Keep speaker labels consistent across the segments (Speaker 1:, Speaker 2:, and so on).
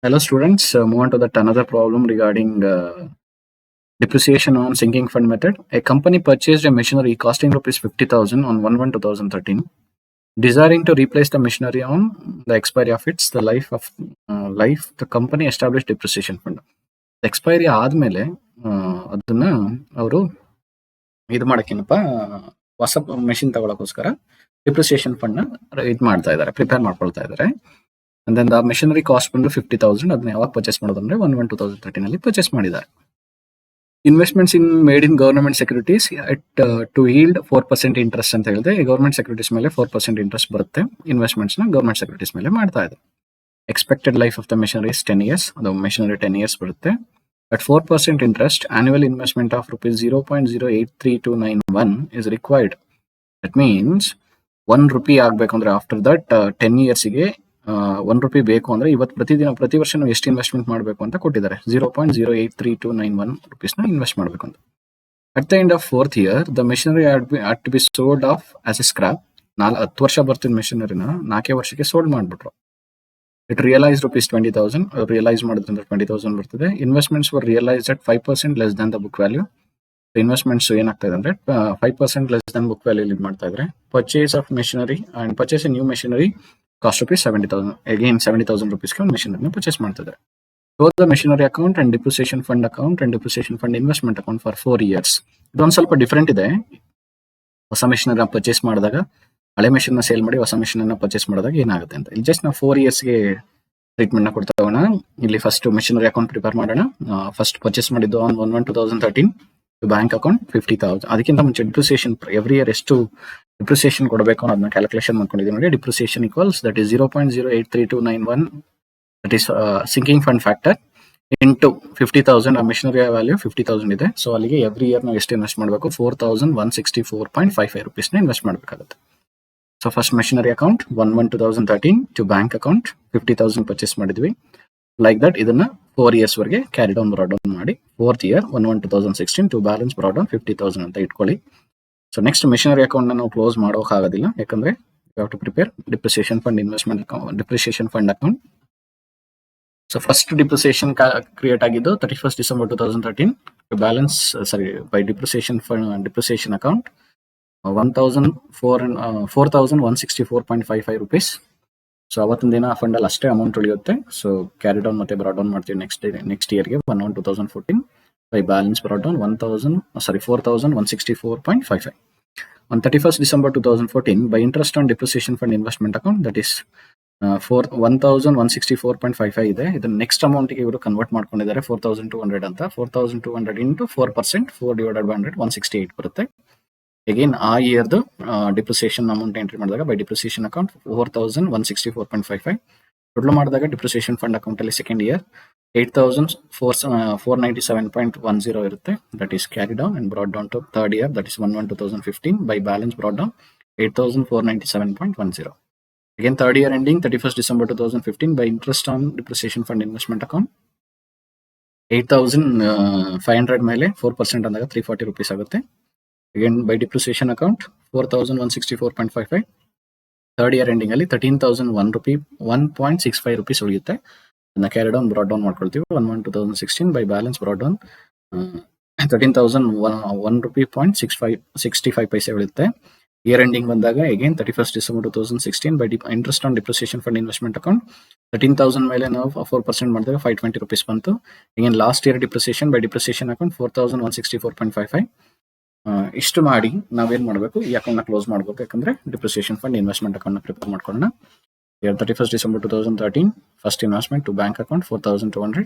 Speaker 1: Hello students, move on to that another problem regarding depreciation on sinking fund method. A company purchased a machinery costing rupees 50,000 on 1/1/2013. Desiring to replace the machinery on the expiry of its the life, the company established depreciation fund. Expiry ಆದ್ಮೇಲೆ ಅದನ್ನ ಅವರು ಇದು ಮಾಡಕ್ಕೇನಪ್ಪ ಹೊಸ machine ತಗೊಳಕೋಸ್ಕರ depreciation fund ನ ಇದು ಮಾಡ್ತಾ ಇದ್ದಾರೆ, prepare ಮಾಡ್ಕೊಳ್ತಾ ಇದ್ದಾರೆ. And then the machinery cost ಬಂದು 50,000. ಅದನ್ನ ಯಾವಾಗ ಪರ್ಚೇಸ್ ಮಾಡೋದಂದ್ರೆ 1/1/2013 ಅಲ್ಲಿ ಪರ್ಚೇಸ್ ಮಾಡಿದ್ದಾರೆ. Investments made in government securities at to yield 4% interest ಅಂತ ಹೇಳಿದೆ. ಈ ಗವರ್ನಮೆಂಟ್ ಸೆಕ್ಯೂರಿಟೀಸ್ ಮೇಲೆ 4% ಇಂಟ್ರೆಸ್ಟ್ ಬರುತ್ತೆ. ಇನ್ವೆಸ್ಟ್ಮೆಂಟ್ಸ್ ನ ಗವರ್ನಮೆಂಟ್ ಸೆಕ್ಯೂರಿಟೀಸ್ ಮೇಲೆ ಮಾಡ್ತಾ ಇದೆ. Expected life of the machinery is 10 years. ಅದು ಮೆಷಿನರಿ 10 years ಬರುತ್ತೆ. At 4% interest, annual investment of rupees 0.083291 is required. That means 1 rupee ಆಗ್ಬೇಕಂದ್ರೆ ಆಫ್ಟರ್ ದಟ್ 10 years ಗೆ 1 ರೂಪಿ ಬೇಕು ಅಂದ್ರೆ ಇವತ್ತು ಪ್ರತಿ ವರ್ಷ ನಾವು ಎಷ್ಟು ಇನ್ವೆಸ್ಟ್ಮೆಂಟ್ ಮಾಡಬೇಕು ಅಂತ ಕೊಟ್ಟಿದ್ದಾರೆ. 0.083291 rupees ಇನ್ವೆಸ್ಟ್ ಮಾಡಬೇಕು ಅಂತ. At the end of 4th year, the machinery had to be sold off as a scrap. 10 ವರ್ಷ ಬರ್ತಿದ್ದ ಮೆಷಿನರಿನ 4 ವರ್ಷಕ್ಕೆ ಸೋಲ್ಡ್ ಮಾಡ್ಬಿಟ್ರು. It realise rupees 20,000. ರಿಯಲೈಸ್ ಮಾಡಿದ್ರಿಂದ 20,000 ಬರ್ತದೆ. Investments var realise at 5% less than the book value. Investments ಏನಾಗ್ತಾ ಇದೆ ಅಂದ್ರೆ 5% less than book value ಇದು ಮಾಡ್ತಾ ಇದ್ರೆ. Purchase of machinery and purchase A new machinery cost rupees 70,000. Again 70,000 rupees ಒಂದು ಮೆಷಿನರಿ ಪರ್ಚೇಸ್ ಮಾಡ್ತಿದ್ದಾರೆ. Both the machinery account and depreciation fund account and depreciation fund investment account for 4 years. ಇದೊಂದು ಸ್ವಲ್ಪ different ಇದೆ. ಹೊಸ machinery purchase ಮಾಡಿದಾಗ ಹಳೆ machine ನ sale ಮಾಡಿ ಹೊಸ ಮೆಷಿನ್ ಅನ್ನ ಪರ್ಚೇಸ್ ಮಾಡಿದಾಗ ಏನಾಗುತ್ತೆ ಅಂತ ಇಲ್ಲಿ ಜಸ್ಟ್ ನಾವು 4 years ಗೆ ಟ್ರೀಟ್ಮೆಂಟ್ ನ ಕೊಡ್ತಾ ಹೋಗೋಣ. ಇಲ್ಲಿ ಫಸ್ಟ್ ಮೆಷಿನರಿ ಅಕೌಂಟ್ ಪ್ರಿಪೇರ್ ಮಾಡೋಣ. ಫಸ್ಟ್ ಪರ್ಚೇಸ್ ಮಾಡಿದ್ದು ಆನ್ 1/1/2013 ಬ್ಯಾಂಕ್ ಅಕೌಂಟ್ 50,000. ಅದಕ್ಕಿಂತ ಮುಂಚೆ ಡಿಪ್ರಿಸಿಯೇಷನ್ ಎವ್ರಿ ಇಯರ್ ಎಷ್ಟು ಡಿಪ್ರಿಸಿಯೇಷನ್ ಕೊಡಬೇಕು ಅನ್ನೋದನ್ನ ಕ್ಯಾಲ್ಕುಲೇಷನ್ ಮಾಡ್ಕೊಂಡಿದ್ದೀವಿ ನೋಡಿ. Depreciation equals that is 0.083291 that is sinking fund factor into 50,000. ಆ ಮೆಷಿನರಿ ವ್ಯಾಲ್ಯೂ 50,000 ಇದೆ. ಸೊ ಅಲ್ಲಿಗೆ ಎವ್ರಿ ಇಯರ್ ನಾವು ಎಷ್ಟು ಇನ್ವೆಸ್ಟ್ ಮಾಡಬೇಕು? 4,164.55 rupees ಇನ್ವೆಸ್ಟ್ ಮಾಡಬೇಕಾಗುತ್ತೆ. So first machinery account 1/1/2013 to bank account 50,000 purchase ಮಾಡಿದ್ವಿ. ಲೈಕ್ ದಟ್ ಇದನ್ನ 4 years ವರೆಗೆ ಕ್ಯಾರಿ ಡೌನ್ ಬ್ರಾಡ್ ಡೌನ್ ಮಾಡಿ 4th year 1/1/2016 to balance brought down 50,000 ಅಂತ ಇಟ್ಕೊಳ್ಳಿ. ಸೊ ನೆಕ್ಸ್ಟ್ ಮೆಷಿನರಿ ಅಕೌಂಟ್ ನಾವು ಕ್ಲೋಸ್ ಮಾಡೋಕ್ಕಾಗೋದಿಲ್ಲ, ಯಾಕಂದ್ರೆ you have to prepare depreciation fund investment account, depreciation fund account. So first depreciation create ಆಗಿದ್ದು 31st December 2013. Balance by depreciation fund depreciation account 4,164.55 rupees. So ಅವತ್ತಿನ ದಿನ ಆ fund ಅಲ್ಲಿ ಅಷ್ಟೇ amount ಉಳಿಯುತ್ತೆ. ಸೊ ಕ್ಯಾರಿ ಡೌನ್ ಮತ್ತೆ ಬ್ರಾಡ್ ಡೌನ್ ಮಾಡ್ತೀವಿ next ಇಯರ್ಗೆ 1/1/2014 by balance brought down 4,164.55. On 31st December 2014, by interest on depreciation fund investment account, that is 1,164.55 ಇದೆ. ಇದನ್ನ ನೆಕ್ಸ್ಟ್ ಅಮೌಂಟ್ ಗೆ ಇವರು ಕನ್ವರ್ಟ್ ಮಾಡ್ಕೊಂಡಿದ್ದಾರೆ 4,200 ಅಂತ. 4,200 ಇಂಟು 4%, 4/100 168 ಬರುತ್ತೆ. ಅಗೇನ್ ಆ ಇಯರ್ದು ಡಿಪ್ರಿಸಿಯೇಷನ್ ಅಮೌಂಟ್ ಎಂಟ್ರಿ ಮಾಡಿದಾಗ ಬೈ ಡಿಪ್ರಿಸಿಯೇಷನ್ ಅಕೌಂಟ್ 4,164.55. ಟೋಟಲ್ ಮಾಡಿದಾಗ ಡಿಪ್ರಿಸಿಯೇಷನ್ ಫಂಡ್ ಅಕೌಂಟ್ ಅಲ್ಲಿ ಸೆಕೆಂಡ್ ಇಯರ್ 8,497.10 ಇರುತ್ತೆ. That is carry down and brought down to third year, that is 1/1/2015 by balance brought down 8,497.10. Again third year ending 31st December 2015 by interest on depreciation fund investment account 8,500 ಮೇಲೆ 4% ಅಂದಾಗ 340 rupees ಆಗುತ್ತೆ. Again by depreciation account 4,164.55. Third year ending ಅಲ್ಲಿ 13,001 rupee 1.65 rupees ಉಳಿಯುತ್ತೆ. ಅದನ್ನ carry down brought down ಮಾಡ್ಕೊಳ್ತೀವಿ 1/1/2016 by balance brought down 13,001 rupee 0.65 ಪೈಸೆ ಉಳಿಯುತ್ತೆ. Year ending ಬಂದಾಗ again 31st December 2016 by interest on depreciation fund investment account 13,000 ಮೇಲೆ ನಾವು 4% ಮಾಡಿದಾಗ 520 rupees ಬಂತು. Again last year depreciation by depreciation account 4,164.55. ಇಷ್ಟು ಮಾಡಿ ನಾವೇನ್ ಮಾಡಬೇಕು? ಈ ಅಕೌಂಟ್ ನ ಕ್ಲೋಸ್ ಮಾಡಬೇಕು, ಯಾಕಂದ್ರೆ ಡಿಪ್ರಿಸಿಯೇಷನ್ ಫಂಡ್ ಇನ್ವೆಸ್ಟ್ಮೆಂಟ್ ಅಕೌಂಟ್ ನ ಪ್ರಿಪೇರ್ ಮಾಡ್ಕೊಳ್ಳೋಣ. 31st December 2013 first investment to bank account 4,200.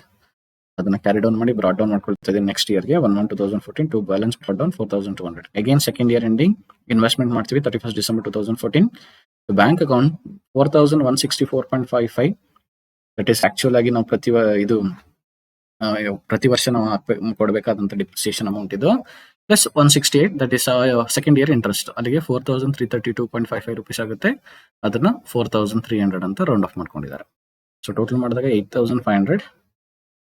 Speaker 1: ಅದನ್ನ ಕ್ಯಾರಿ ಡೌನ್ ಮಾಡಿ ಬ್ರಾಡ್ ಡೌನ್ ಮಾಡ್ಕೊಳ್ತಿದೆ ನೆಕ್ಸ್ಟ್ ಇಯರ್ಗೆ 1/1/2014 to balance brought down 4,200. Again second year ending investment ಮಾಡ್ತೀವಿ 31st December 2014 to bank account 4,164.55. That is actual ಆಗಿ ನಾವು ಪ್ರತಿ ವರ್ಷ ನಾವು ಕೊಡಬೇಕಾದಂತ ಡಿಪ್ರಿಸಿಯೇಷನ್ ಅಮೌಂಟ್ ಇದು plus 168, that is second year interest. ಅಲ್ಲಿಗೆ 4,332.55 rupees ಆಗುತ್ತೆ. ಅದನ್ನ 4,300 ಅಂತ ರೌಂಡ್ ಆಫ್ ಮಾಡ್ಕೊಂಡಿದ್ದಾರೆ. ಸೊ ಟೋಟಲ್ ಮಾಡಿದಾಗ 8,500.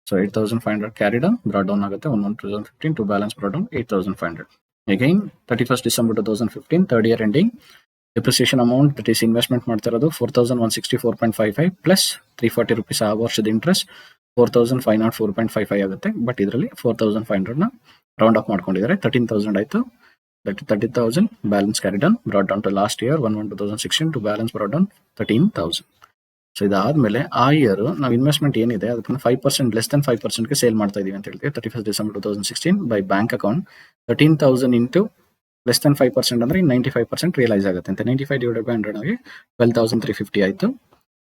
Speaker 1: So 8,500 carry down brought down ಆಗುತ್ತೆ 1/1/2015 to balance brought down 8,500. Again 31st December 2015 third year ending depreciation amount that is investment ಮಾಡ್ತಾ ಇರೋದು 4164.55 plus 340 rupees ಆ ವರ್ಷದ ಇಂಟ್ರೆಸ್ಟ್ 4504.55 ಆಗುತ್ತೆ. ಬಟ್ ಇದರಲ್ಲಿ 4500 ರೌಂಡ್ ಆಫ್ ಮಾಡ್ಕೊಂಡಿದ್ದಾರೆ. 13,000 ಆಯಿತು. 30,000 balance carried on brought down to last year 1/1/2016 to balance brought down 13,000. So ಇದಾದ್ಮೇಲೆ ಆ ಇಯರ್ ನಾವು ಇನ್ವೆಸ್ಟ್ಮೆಂಟ್ ಏನಿದೆ ಅದನ್ನ 5% ಲೆಸ್ ದನ್ 5%ಗೆ ಸೇಲ್ ಮಾಡ್ತಾ ಇದೀವಿ ಅಂತ ಹೇಳ್ತೀವಿ. 31st December 2016 by bank account 13,000 into less than 5% ಅಂದ್ರೆ 95% ರಿಯಲೈಸ್ ಆಗುತ್ತೆ ಅಂತ. 95 ಡಿವೈಡೆಡ್ ಬೈ 100 ಆಗಿ 12,350 ಆಯಿತು.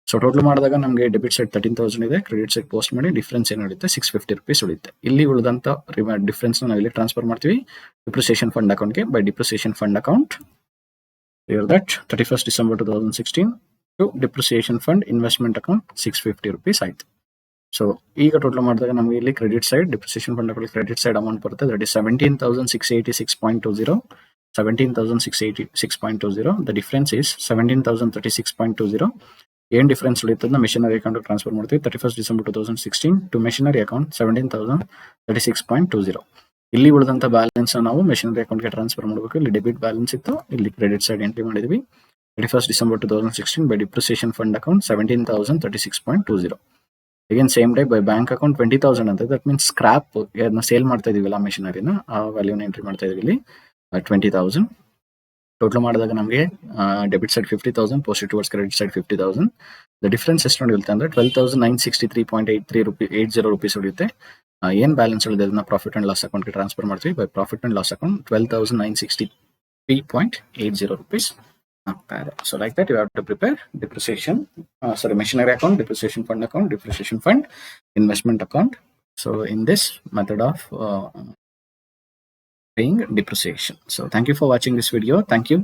Speaker 1: ಸೊ ಟೋಟಲ್ ಮಾಡಿದಾಗ ನಮಗೆ ಡೆಬಿಟ್ ಸೈಡ್ 13,000 ಇದೆ, ಕ್ರೆಡಿಟ್ ಸೈಡ್ ಪೋಸ್ಟ್ ಮಾಡಿ ಡಿಫ್ರೆನ್ಸ್ ಏನು ಉಳಿಯುತ್ತೆ 650 rupees ಉಳಿಯುತ್ತೆ. ಇಲ್ಲಿ ಉಳಿದಂತ ಡಿಫ್ರೆನ್ಸ್ ನಾವು ಇಲ್ಲಿ ಟ್ರಾನ್ಸ್ಫರ್ ಮಾಡ್ತೀವಿ ಡಿಪ್ರಿಸಿಯೇಷನ್ ಫಂಡ್ ಅಕೌಂಟ್ಗೆ by depreciation fund account that 31st December 2016 to depreciation fund investment account 650 rupees ಆಯ್ತು. ಸೊ ಈಗ ಟೋಟಲ್ ಮಾಡಿದಾಗ ನಮಗೆ ಇಲ್ಲಿ credit side depreciation fund account credit side amount ಬರುತ್ತೆ that is 17,686.20 17,686.20. The difference is 17,036.20. ಏನ್ difference ಉಳಿತದ machinery account transfer ಮಾಡ್ತೀವಿ 31st December 2016 to machinery account 17,036.20. ಇಲ್ಲಿ ಉಳಿದಂತ ಬ್ಯಾಲೆನ್ಸ್ ನಾವು ಮೆಷಿನರಿ ಅಕೌಂಟ್ಗೆ ಟ್ರಾನ್ಸ್ಫರ್ ಮಾಡಬೇಕು. ಇಲ್ಲಿ ಡೆಬಿಟ್ ಬ್ಯಾಲೆನ್ಸ್ ಇತ್ತು, ಇಲ್ಲಿ ಕ್ರೆಡಿಟ್ ಸೈಡ್ ಎಂಟ್ರಿ ಮಾಡಿದ್ವಿ 31st December 2016 by depreciation fund account 17,036.20. Again same day by bank account 20,000 ಅಂತ. ದಟ್ ಮೀನ್ಸ್ ಸ್ಕ್ರಾಪ್ ಸೇಲ್ ಮಾಡ್ತಾ ಇದೀವಲ್ಲ ಮೆಷಿನರಿನ ಆ ವ್ಯಾಲ್ಯೂನ ಎಂಟ್ರಿ ಮಾಡ್ತಾ ಇದೀವಿ ಇಲ್ಲಿ 20,000. ಟೋಟಲ್ ಮಾಡಿದಾಗ ನಮಗೆ debit side 50,000 posted towards credit side 50,000. The difference ಎಷ್ಟು ನೋಡಿ ಅಂದ್ರೆ 12,963.80 rupees ಉಳಿಯುತ್ತೆ. ಏನ್ ಬ್ಯಾಲೆನ್ಸ್ ಉಳಿದೆ ಅದನ್ನ ಪ್ರಾಫಿಟ್ ಅಂಡ್ ಲಾಸ್ ಅಕೌಂಟ್ಗೆ ಟ್ರಾನ್ಸ್ಫರ್ ಮಾಡ್ತೀವಿ by profit and loss account 12,963.80 rupees. So like that you have to prepare depreciation, machinery account, depreciation fund account, depreciation fund, investment account. So in this method of paying depreciation. So thank you for watching this video. Thank you.